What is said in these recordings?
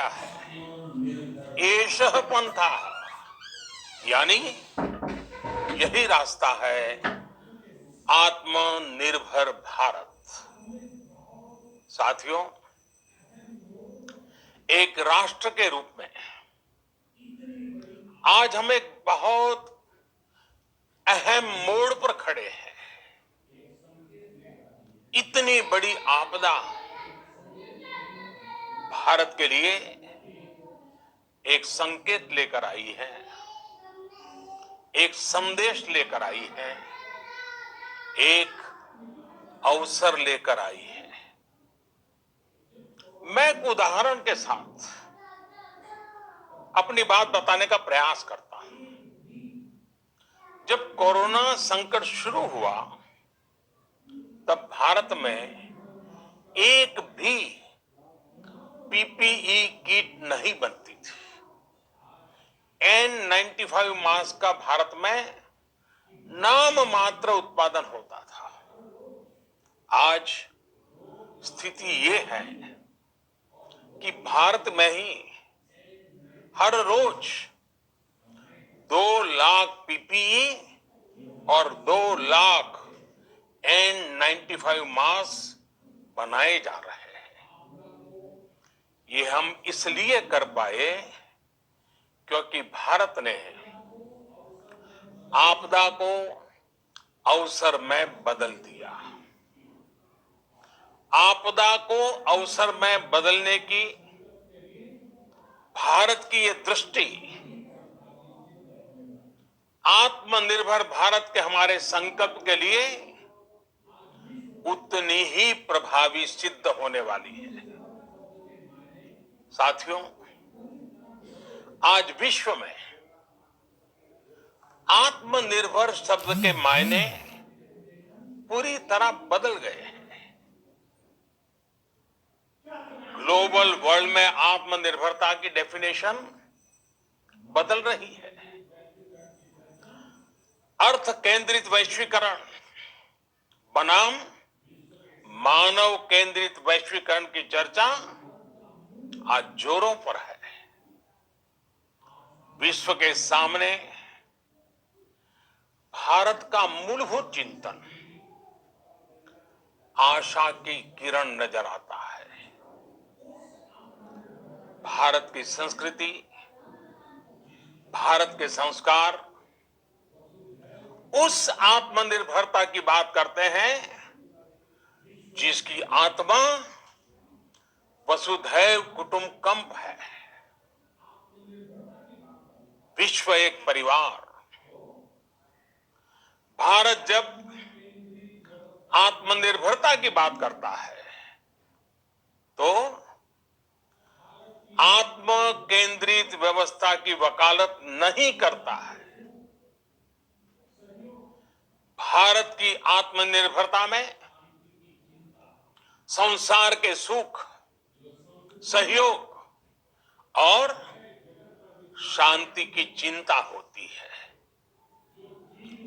गया है, एषः पंथः, यानी यही रास्ता है आत्मनिर्भर भारत। साथियों, एक राष्ट्र के रूप में आज हम एक बहुत अहम मोड़ पर खड़े हैं। इतनी बड़ी आपदा भारत के लिए एक संकेत लेकर आई है, एक संदेश लेकर आई है, एक अवसर लेकर आई है। मैं एक उदाहरण के साथ अपनी बात बताने का प्रयास करता हूं। जब कोरोना संकट शुरू हुआ तब भारत में एक भी पीपीई किट नहीं बनती थी। N95 मास्क का भारत में नाम मात्र उत्पादन होता था। आज स्थिति ये है कि भारत में ही हर रोज 2 लाख पीपीई और 2 लाख N95 मास्क बनाए जा रहे हैं। ये हम इसलिए कर पाए क्योंकि भारत ने आपदा को अवसर में बदल दिया। आपदा को अवसर में बदलने की भारत की ये दृष्टि आत्मनिर्भर भारत के हमारे संकल्प के लिए उतनी ही प्रभावी सिद्ध होने वाली है। साथियों, आज विश्व में आत्मनिर्भर शब्द के मायने पूरी तरह बदल गए हैं। ग्लोबल वर्ल्ड में आत्मनिर्भरता की डेफिनेशन बदल रही है। अर्थ केंद्रित वैश्वीकरण बनाम मानव केंद्रित वैश्वीकरण की चर्चा आज जोरों पर है। विश्व के सामने भारत का मूलभूत चिंतन आशा की किरण नजर आता है। भारत की संस्कृति, भारत के संस्कार उस आत्मनिर्भरता की बात करते हैं जिसकी आत्मा वसुधैव कुटुंबकम है। विश्व एक परिवार। भारत जब आत्मनिर्भरता की बात करता है तो आत्म केंद्रित व्यवस्था की वकालत नहीं करता है। भारत की आत्मनिर्भरता में संसार के सुख, सहयोग और शांति की चिंता होती है।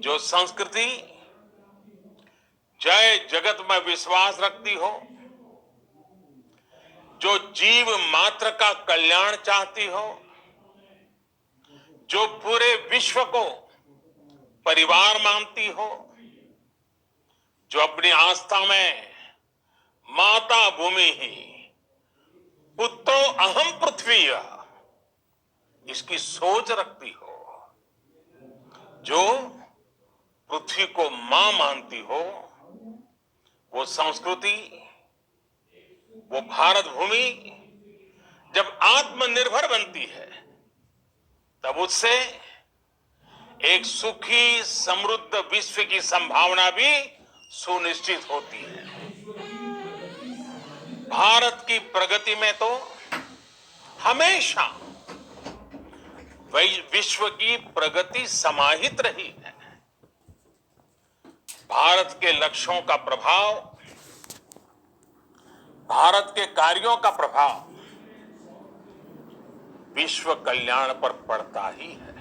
जो संस्कृति जय जगत में विश्वास रखती हो, जो जीव मात्र का कल्याण चाहती हो, जो पूरे विश्व को परिवार मानती हो, जो अपनी आस्था में माता भूमि ही पुत्रो अहम पृथ्वी इसकी सोच रखती हो, जो पृथ्वी को मां मानती हो, वो संस्कृति, वो भारत भूमि जब आत्मनिर्भर बनती है तब उससे एक सुखी समृद्ध विश्व की संभावना भी सुनिश्चित होती है। भारत की प्रगति में तो हमेशा विश्व की प्रगति समाहित रही है। भारत के लक्ष्यों का प्रभाव, भारत के कार्यों का प्रभाव विश्व कल्याण पर पड़ता ही है।